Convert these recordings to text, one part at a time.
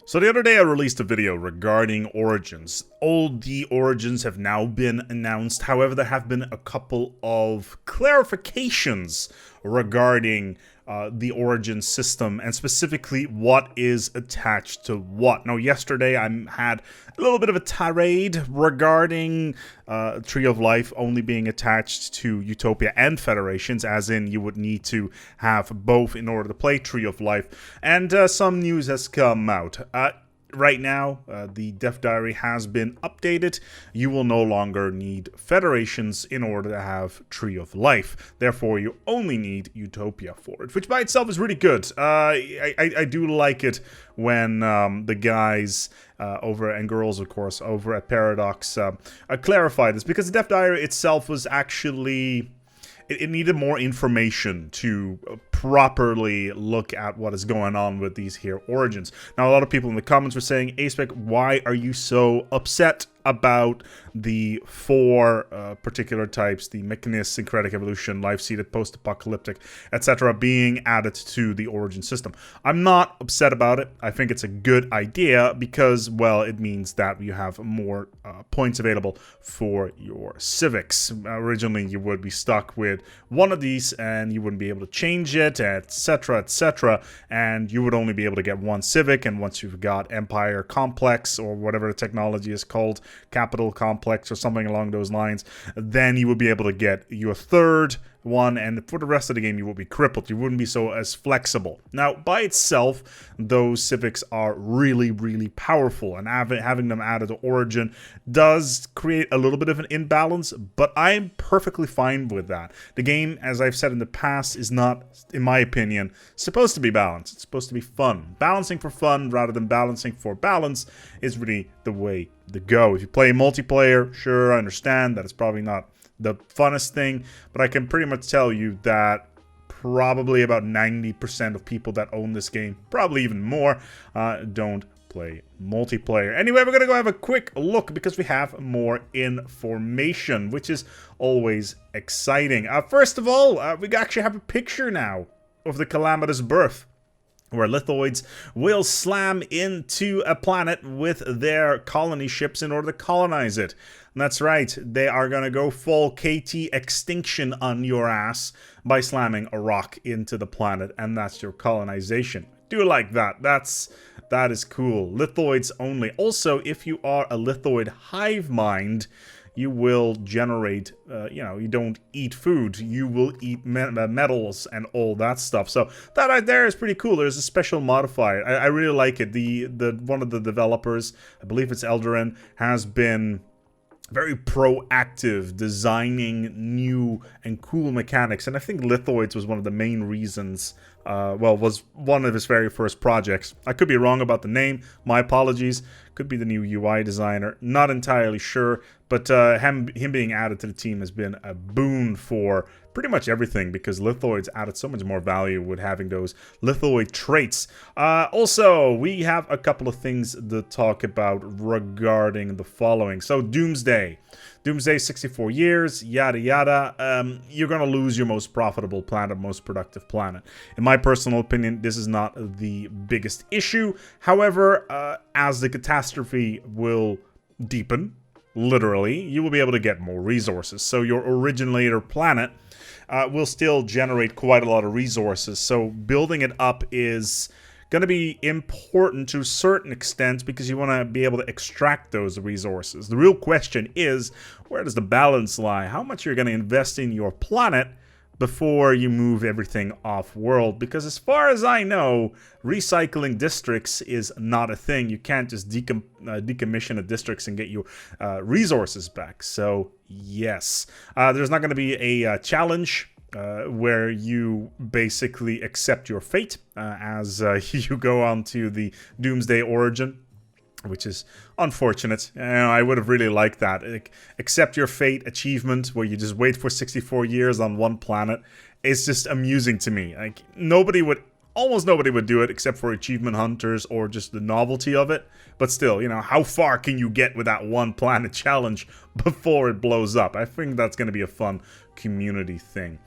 So the other day I released a video regarding Origins. All the Origins have now been announced, however there have been a couple of clarifications regarding the Origin system and specifically what is attached to what. Now yesterday I had a little bit of a tirade regarding Tree of Life only being attached to Utopia and Federations, as in you would need to have both in order to play Tree of Life, and some news has come out. Right now, the Dev Diary has been updated. You will no longer need Federations in order to have Tree of Life. Therefore, you only need Utopia for it, which by itself is really good. I do like it when the guys over, and girls of course, over at Paradox clarify this, because the Dev Diary itself was actually... It needed more information to properly look at what is going on with these here Origins. Now, a lot of people in the comments were saying, ASpec, why are you so upset about the four particular types, the Mechanist, Syncretic Evolution, Life-Seeded, Post-Apocalyptic, etc., being added to the Origin system? I'm not upset about it. I think it's a good idea because, well, it means that you have more points available for your civics. Originally, you would be stuck with one of these and you wouldn't be able to change it, etc., etc., and you would only be able to get one civic, and once you've got Empire Complex, or whatever the technology is called, Capital Complex or something along those lines, then you would be able to get your third one, and for the rest of the game you will be crippled. You wouldn't be so as flexible. Now, by itself, those civics are really, really powerful, and having them added to Origin does create a little bit of an imbalance, but I'm perfectly fine with that. The game, as I've said in the past, is not, in my opinion, supposed to be balanced. It's supposed to be fun. Balancing for fun rather than balancing for balance is really the way to go. If you play multiplayer, sure, I understand that it's probably not the funnest thing, but I can pretty much tell you that probably about 90% of people that own this game, probably even more, don't play multiplayer. Anyway, we're gonna go have a quick look because we have more information, which is always exciting. First of all, we actually have a picture now of the Calamitous Birth, where lithoids will slam into a planet with their colony ships in order to colonize it. And that's right, they are going to go full KT extinction on your ass by slamming a rock into the planet, and that's your colonization. Do like that. That is cool. Lithoids only. Also, if you are a lithoid hive mind, you will generate, you don't eat food, you will eat metals and all that stuff. So that right there is pretty cool. There's a special modifier. I really like it. One of the developers, I believe it's Eldoran, has been very proactive designing new and cool mechanics, and I think lithoids was one of the main reasons, was one of his very first projects. I could be wrong about the name, my apologies. Could be the new UI designer, not entirely sure, but him being added to the team has been a boon for pretty much everything, because lithoids added so much more value with having those lithoid traits. Also, we have a couple of things to talk about regarding the following. So, Doomsday, 64 years, yada yada. You're gonna lose your most profitable planet, most productive planet. In my personal opinion, this is not the biggest issue. However, as the catastrophe will deepen, literally, you will be able to get more resources. So your originator planet will still generate quite a lot of resources. So building it up is going to be important to a certain extent because you want to be able to extract those resources. The real question is, where does the balance lie? How much you're going to invest in your planet before you move everything off-world? Because as far as I know, recycling districts is not a thing. You can't just decommission the districts and get your resources back. So, yes. There's not going to be a challenge where you basically accept your fate as you go on to the Doomsday Origin, which is unfortunate. I would have really liked that. Accept your fate achievement where you just wait for 64 years on one planet. It's just amusing to me. Like, almost nobody would do it except for achievement hunters or just the novelty of it. But still, how far can you get with that one planet challenge before it blows up? I think that's going to be a fun community thing.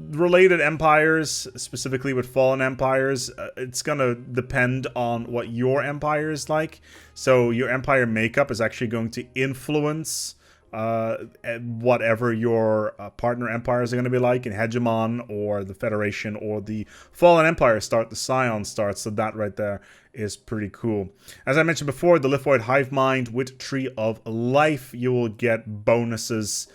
related empires, specifically with fallen empires, it's gonna depend on what your empire is like. So your empire makeup is actually going to influence whatever your partner empires are going to be like in Hegemon or the Federation or the Fallen Empire start, the Scion starts. So that right there is pretty cool. As I mentioned before, the Lithoid Hive Mind with Tree of Life, you will get bonuses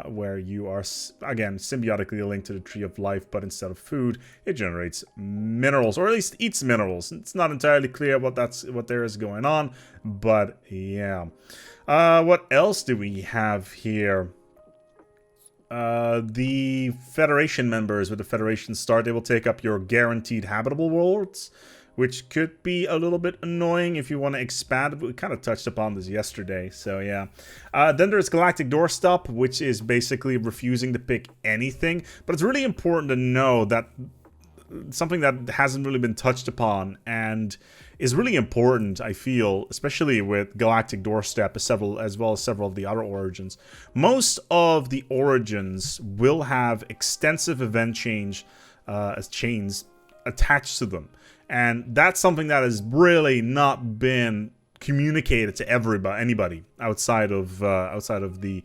where you are, again, symbiotically linked to the Tree of Life, but instead of food, it generates minerals, or at least eats minerals. It's not entirely clear what there is going on, but yeah. What else do we have here? The Federation members with the Federation start, they will take up your guaranteed habitable worlds, which could be a little bit annoying if you want to expand. We kind of touched upon this yesterday, so yeah. Then there's Galactic Doorstop, which is basically refusing to pick anything. But it's really important to know that something that hasn't really been touched upon and is really important, I feel, especially with Galactic Doorstep as well as several of the other origins. Most of the origins will have extensive event chains attached to them. And that's something that has really not been communicated to anybody outside of the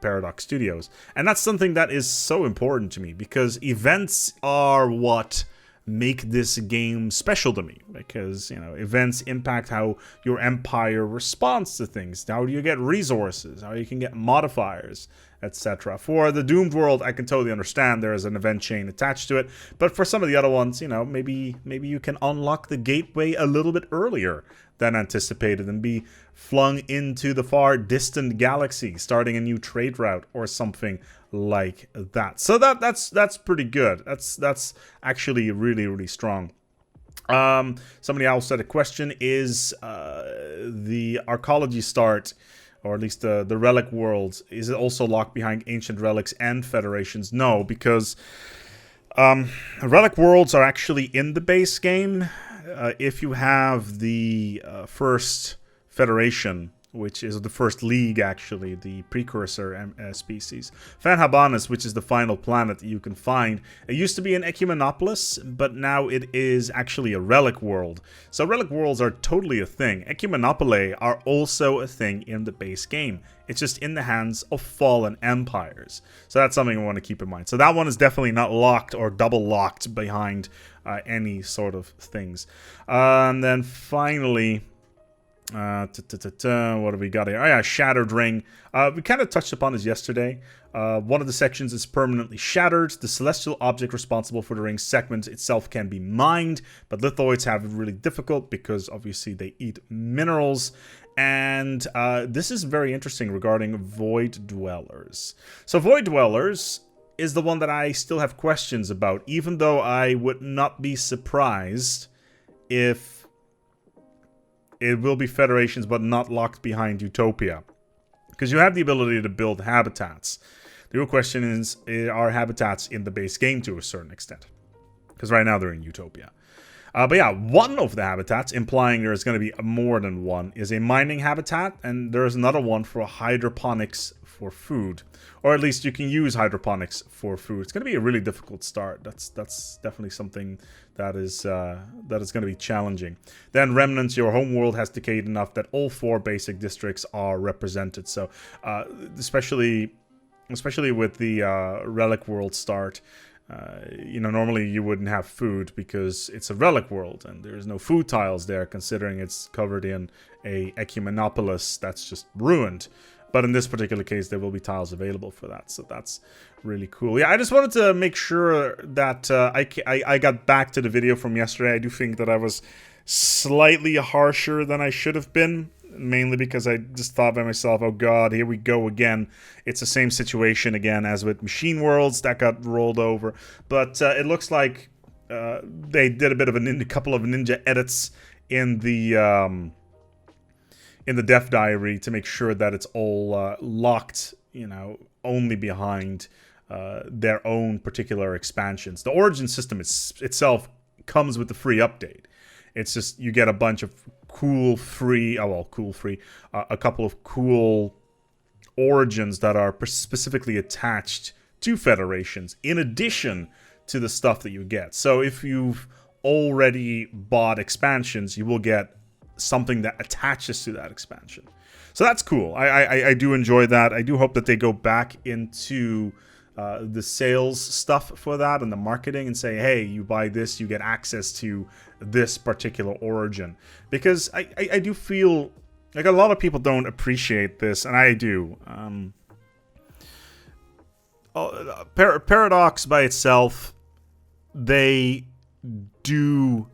Paradox Studios. And that's something that is so important to me, because events are what make this game special to me, because, you know, events impact how your empire responds to things, how do you get resources, how you can get modifiers, etc. For the Doomed world, I can totally understand there is an event chain attached to it, but for some of the other ones, you know, maybe you can unlock the gateway a little bit earlier than anticipated and be flung into the far distant galaxy, starting a new trade route or something like that. So that's pretty good. That's actually really, really strong. Somebody else had a question: is the archaeology start, or at least the relic worlds, is it also locked behind ancient relics and federations? No, because relic worlds are actually in the base game. If you have the first federation, which is the first league, actually, the precursor species. Fan Habanus, which is the final planet that you can find. It used to be an Ecumenopolis, but now it is actually a relic world. So relic worlds are totally a thing. Ecumenopolae are also a thing in the base game. It's just in the hands of fallen empires. So that's something I want to keep in mind. So that one is definitely not locked or double locked behind any sort of things. And then finally, what have we got here? Oh yeah, Shattered Ring. We kind of touched upon this yesterday. One of the sections is permanently shattered. The celestial object responsible for the ring segment itself can be mined, but lithoids have it really difficult because obviously they eat minerals. And this is very interesting regarding Void Dwellers. So Void Dwellers is the one that I still have questions about, even though I would not be surprised if it will be federations, but not locked behind Utopia. Because you have the ability to build habitats. The real question is, are habitats in the base game to a certain extent? Because right now they're in Utopia. But yeah, one of the habitats, implying there's going to be more than one, is a mining habitat, and there's another one for hydroponics for food. Or at least you can use hydroponics for food. It's going to be a really difficult start. That's definitely something that is going to be challenging. Then Remnants, your home world has decayed enough that all 4 basic districts are represented. So especially with the Relic world start, you know, normally you wouldn't have food because it's a relic world and there's no food tiles there, considering it's covered in a Ecumenopolis that's just ruined. But in this particular case, there will be tiles available for that, so that's really cool. Yeah, I just wanted to make sure that I got back to the video from yesterday. I do think that I was slightly harsher than I should have been, mainly because I just thought by myself, oh god, here we go again. It's the same situation again as with Machine Worlds that got rolled over. But it looks like they did a bit of a couple of ninja edits in the dev diary to make sure that it's all locked, you know, only behind their own particular expansions. The Origin system itself comes with the free update. It's just you get a bunch of a couple of cool origins that are specifically attached to Federations, in addition to the stuff that you get. So if you've already bought expansions, you will get something that attaches to that expansion. So that's cool. I do enjoy that. I do hope that they go back into the sales stuff for that and the marketing and say, hey, you buy this, you get access to this particular origin. Because I do feel like a lot of people don't appreciate this, and I do. Paradox by itself, they do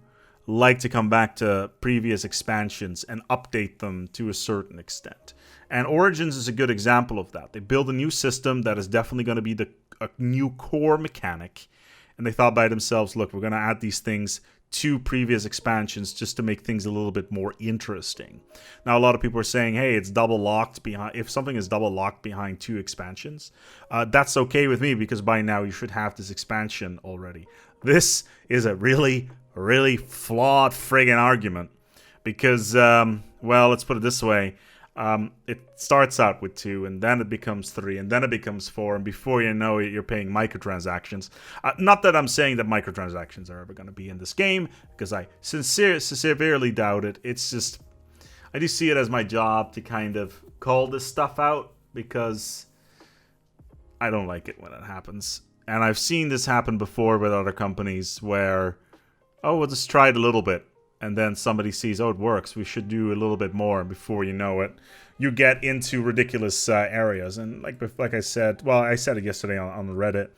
like to come back to previous expansions and update them to a certain extent. And Origins is a good example of that. They build a new system that is definitely going to be a new core mechanic. And they thought by themselves, look, we're going to add these things to previous expansions just to make things a little bit more interesting. Now, a lot of people are saying, hey, it's double locked behind. If something is double locked behind 2 expansions, that's okay with me, because by now you should have this expansion already. This is a really, really flawed friggin' argument, because, well, let's put it this way. It starts out with 2, and then it becomes 3, and then it becomes 4, and before you know it, you're paying microtransactions. Not that I'm saying that microtransactions are ever going to be in this game, because I severely doubt it. It's just, I do see it as my job to kind of call this stuff out, because I don't like it when it happens. And I've seen this happen before with other companies where, oh, we'll just try it a little bit. And then somebody sees, oh, it works, we should do a little bit more. And before you know it, you get into ridiculous areas. And like I said, well, I said it yesterday on Reddit,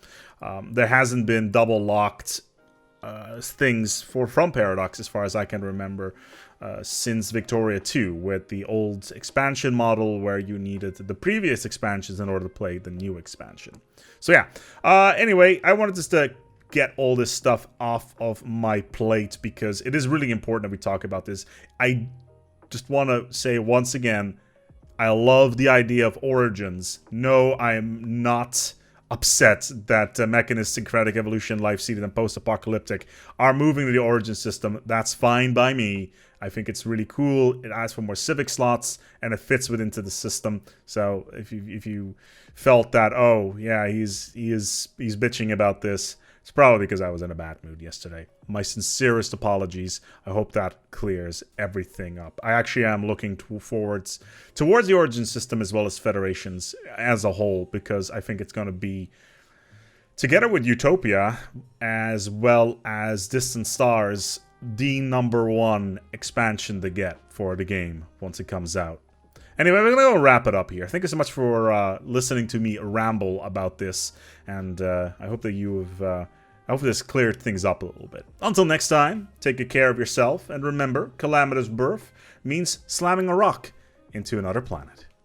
there hasn't been double locked things from Paradox, as far as I can remember, since Victoria 2, with the old expansion model where you needed the previous expansions in order to play the new expansion. So yeah, anyway, I wanted just to get all this stuff off of my plate, because it is really important that we talk about this. I just want to say once again, I love the idea of Origins. No, I am not upset that Mechanist, Syncretic Evolution, Life-Seeded, and Post-Apocalyptic are moving to the Origin system. That's fine by me. I think it's really cool. It asks for more civic slots, and it fits within the system. So if you felt that, oh yeah, he's bitching about this, it's probably because I was in a bad mood yesterday. My sincerest apologies. I hope that clears everything up. I actually am looking towards the Origin system as well as Federations as a whole, because I think it's going to be, together with Utopia as well as Distant Stars, the #1 expansion to get for the game once it comes out. Anyway, we're going to go wrap it up here. Thank you so much for listening to me ramble about this, and I hope that I hope this cleared things up a little bit. Until next time, take good care of yourself, and remember, calamitous birth means slamming a rock into another planet.